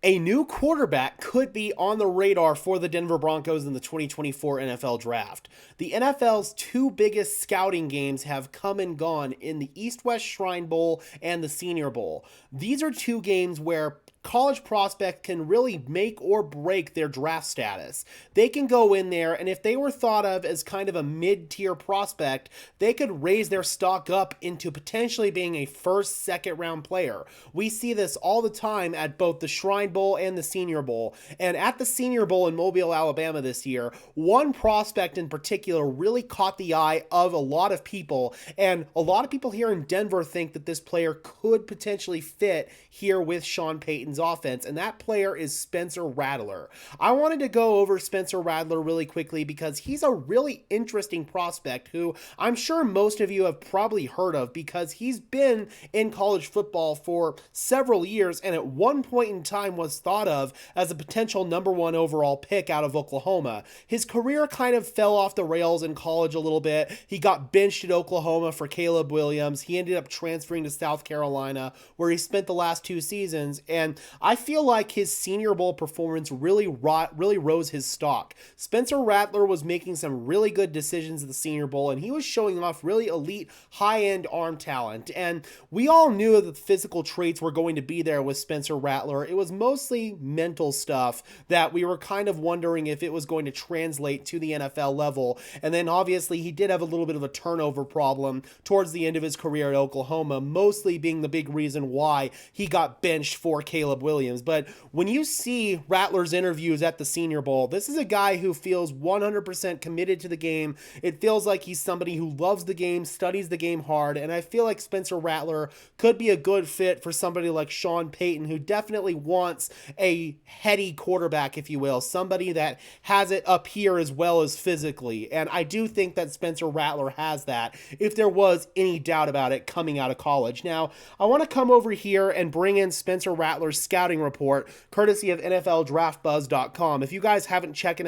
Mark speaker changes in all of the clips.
Speaker 1: A new quarterback could be on the radar for the Denver Broncos in the 2024 NFL Draft. The NFL's two biggest scouting games have come and gone in the East-West Shrine Bowl and the Senior Bowl. These are two games where college prospects can really make or break their draft status. They can go in there, and if they were thought of as kind of a mid-tier prospect, they could raise their stock up into potentially being a first, second round player. We see this all the time at both the Shrine Bowl and the Senior Bowl. And at the Senior Bowl in Mobile, Alabama this year, one prospect in particular really caught the eye of a lot of people, and a lot of people here in Denver think that this player could potentially fit here with Sean Payton's offense, and that player is Spencer Rattler. I wanted to go over Spencer Rattler really quickly because he's a really interesting prospect who I'm sure most of you have probably heard of because he's been in college football for several years and at one point in time was thought of as a potential number one overall pick out of Oklahoma. His career kind of fell off the rails in college a little bit. He got benched at Oklahoma for Caleb Williams. He ended up transferring to South Carolina where he spent the last two seasons, and I feel like his Senior Bowl performance really rose his stock. Spencer Rattler was making some really good decisions at the Senior Bowl, and he was showing off really elite, high-end arm talent. And we all knew that the physical traits were going to be there with Spencer Rattler. It was mostly mental stuff that we were kind of wondering if it was going to translate to the NFL level. And then obviously he did have a little bit of a turnover problem towards the end of his career at Oklahoma, mostly being the big reason why he got benched for Caleb Williams. But when you see Rattler's interviews at the Senior Bowl, this is a guy who feels 100% committed to the game. It feels like he's somebody who loves the game, studies the game hard, and I feel like Spencer Rattler could be a good fit for somebody like Sean Payton, who definitely wants a heady quarterback, if you will, somebody that has it up here as well as physically. And I do think that Spencer Rattler has that, if there was any doubt about it coming out of college. Now, I want to come over here and bring in Spencer Rattler's scouting report, courtesy of NFLDraftBuzz.com. If you guys haven't checked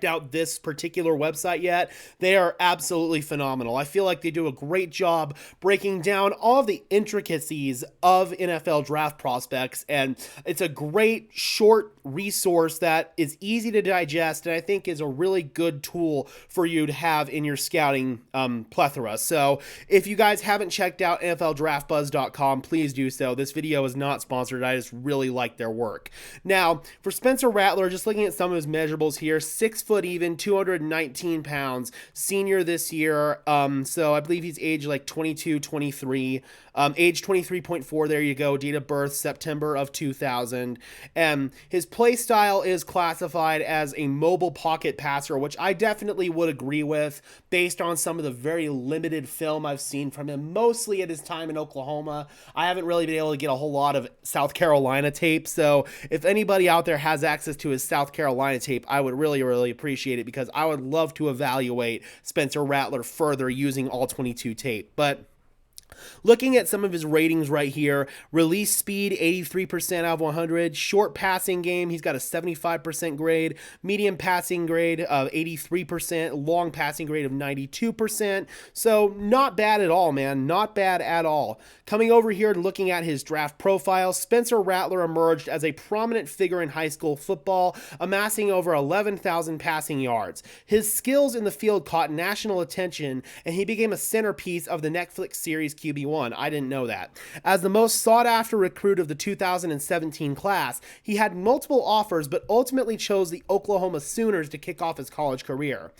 Speaker 1: out this particular website yet, they are absolutely phenomenal. I feel like they do a great job breaking down all of the intricacies of NFL draft prospects, and it's a great short resource that is easy to digest and I think is a really good tool for you to have in your scouting plethora. So if you guys haven't checked out NFLDraftBuzz.com, please do so. This video is not sponsored. I just really like their work. Now, for Spencer Rattler, just looking at some of his measurables here, 6 foot even, 219 pounds, senior this year. So I believe he's aged like 22, 23, age 23.4. There you go. Date of birth, September of 2000. His play style is classified as a mobile pocket passer, which I definitely would agree with based on some of the very limited film I've seen from him, mostly at his time in Oklahoma. I haven't really been able to get a whole lot of South Carolina tape. So if anybody out there has access to his South Carolina tape, I would really appreciate it because I would love to evaluate Spencer Rattler further using all 22 tape. But looking at some of his ratings right here, release speed, 83% out of 100. Short passing game, he's got a 75% grade. Medium passing grade of 83%. Long passing grade of 92%. So not bad at all, man. Not bad at all. Coming over here and looking at his draft profile, Spencer Rattler emerged as a prominent figure in high school football, amassing over 11,000 passing yards. His skills in the field caught national attention, and he became a centerpiece of the Netflix series QB1. I didn't know that. As the most sought-after recruit of the 2017 class, he had multiple offers but ultimately chose the Oklahoma Sooners to kick off his college career.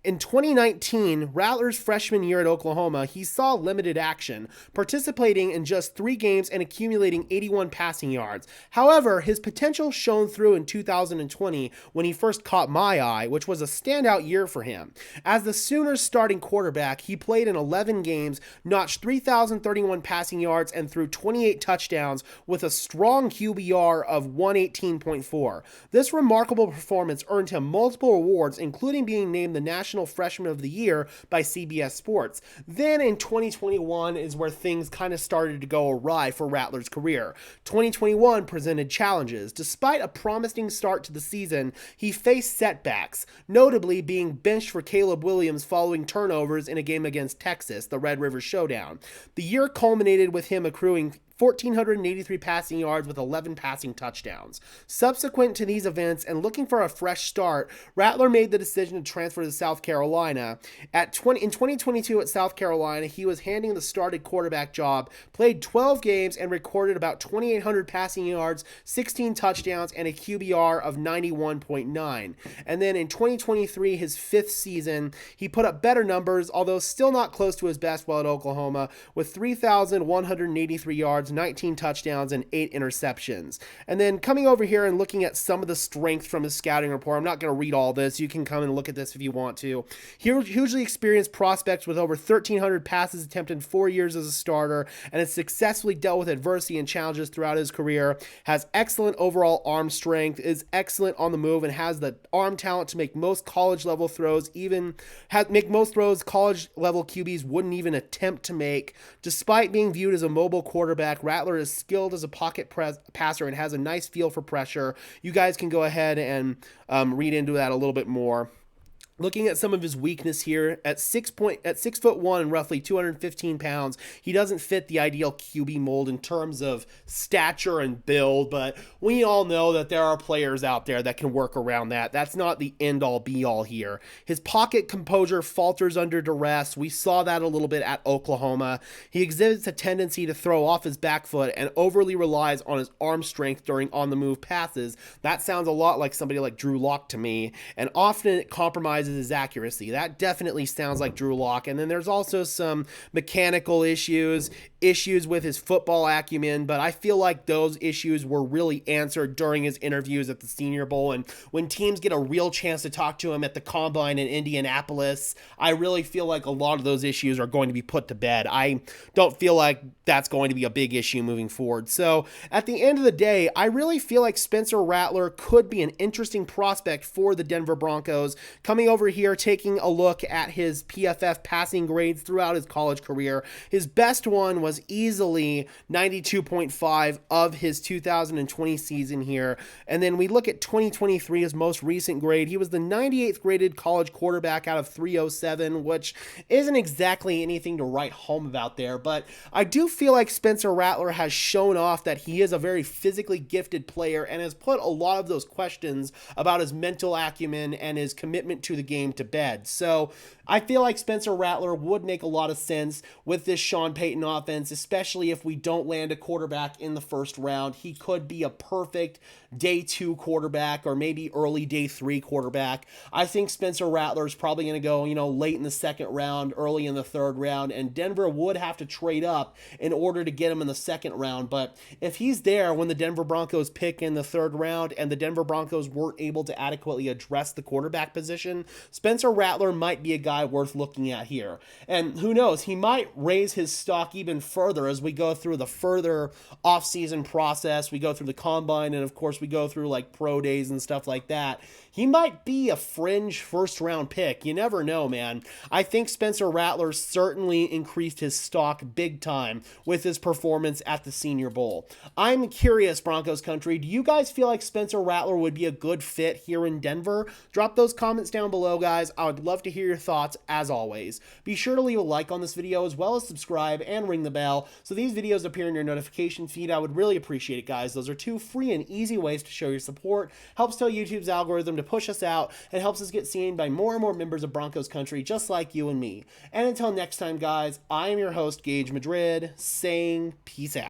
Speaker 1: In 2019, Rattler's freshman year at Oklahoma, he saw limited action, participating in just 3 games and accumulating 81 passing yards. However, his potential shone through in 2020 when he first caught my eye, which was a standout year for him. As the Sooners' starting quarterback, he played in 11 games, notched 3,031 passing yards, and threw 28 touchdowns with a strong QBR of 118.4. This remarkable performance earned him multiple awards, including being named the National Freshman of the Year by CBS Sports. Then in 2021 is where things kind of started to go awry for Rattler's career. 2021 presented challenges. Despite a promising start to the season, he faced setbacks, notably being benched for Caleb Williams following turnovers in a game against Texas, the Red River Showdown. The year culminated with him accruing 1,483 passing yards with 11 passing touchdowns. Subsequent to these events and looking for a fresh start, Rattler made the decision to transfer to South Carolina. In 2022 at South Carolina, he was handing the starting quarterback job, played 12 games, and recorded about 2,800 passing yards, 16 touchdowns, and a QBR of 91.9. And then in 2023, his fifth season, he put up better numbers, although still not close to his best while at Oklahoma, with 3,183 yards, 19 touchdowns, and 8 interceptions. And then coming over here and looking at some of the strength from his scouting report, I'm not going to read all this. You can come and look at this if you want to. Hugely experienced prospects with over 1,300 passes attempted in 4 years as a starter, and has successfully dealt with adversity and challenges throughout his career, has excellent overall arm strength, is excellent on the move, and has the arm talent to make most college level throws, make most throws college level QBs wouldn't even attempt to make. Despite being viewed as a mobile quarterback, Rattler is skilled as a pocket passer and has a nice feel for pressure. You guys can go ahead and read into that a little bit more. Looking at some of his weakness here, at 6'1" and roughly 215 pounds, he doesn't fit the ideal QB mold in terms of stature and build, but we all know that there are players out there that can work around that. That's not the end-all be-all here. His pocket composure falters under duress. We saw that a little bit at Oklahoma. He exhibits a tendency to throw off his back foot and overly relies on his arm strength during on-the-move passes. That sounds a lot like somebody like Drew Lock to me, and often it compromises his accuracy. That definitely sounds like Drew Lock. And then there's also some mechanical issues with his football acumen, but I feel like those issues were really answered during his interviews at the Senior Bowl, and when teams get a real chance to talk to him at the Combine in Indianapolis, I really feel like a lot of those issues are going to be put to bed. I don't feel like that's going to be a big issue moving forward. So at the end of the day, I really feel like Spencer Rattler could be an interesting prospect for the Denver Broncos. Coming over here, taking a look at his PFF passing grades throughout his college career, his best one was easily 92.5 of his 2020 season here. And then we look at 2023, his most recent grade. He was the 98th graded college quarterback out of 307, which isn't exactly anything to write home about there. But I do feel like Spencer Rattler has shown off that he is a very physically gifted player and has put a lot of those questions about his mental acumen and his commitment to the game to bed. So I feel like Spencer Rattler would make a lot of sense with this Sean Payton offense, especially if we don't land a quarterback in the first round. He could be a perfect day 2 quarterback or maybe early day 3 quarterback. I think Spencer Rattler is probably going to go, late in the second round, early in the third round, and Denver would have to trade up in order to get him in the second round. But if he's there when the Denver Broncos pick in the third round and the Denver Broncos weren't able to adequately address the quarterback position, Spencer Rattler might be a guy worth looking at here. And who knows, he might raise his stock even further as we go through the further offseason process. We go through the Combine, and of course we go through like pro days and stuff like that. He might be a fringe first round pick. You never know, man. I think Spencer Rattler certainly increased his stock big time with his performance at the Senior Bowl. I'm curious, Broncos country, do you guys feel like Spencer Rattler would be a good fit here in Denver? Drop those comments down below, guys. I would love to hear your thoughts as always. Be sure to leave a like on this video as well as subscribe and ring the bell so these videos appear in your notification feed. I would really appreciate it, guys. Those are 2 free and easy ways to show your support. Helps tell YouTube's algorithm to push us out and helps us get seen by more and more members of Broncos country just like you and me. And until next time, guys, I am your host, Gage Madrid, saying peace out.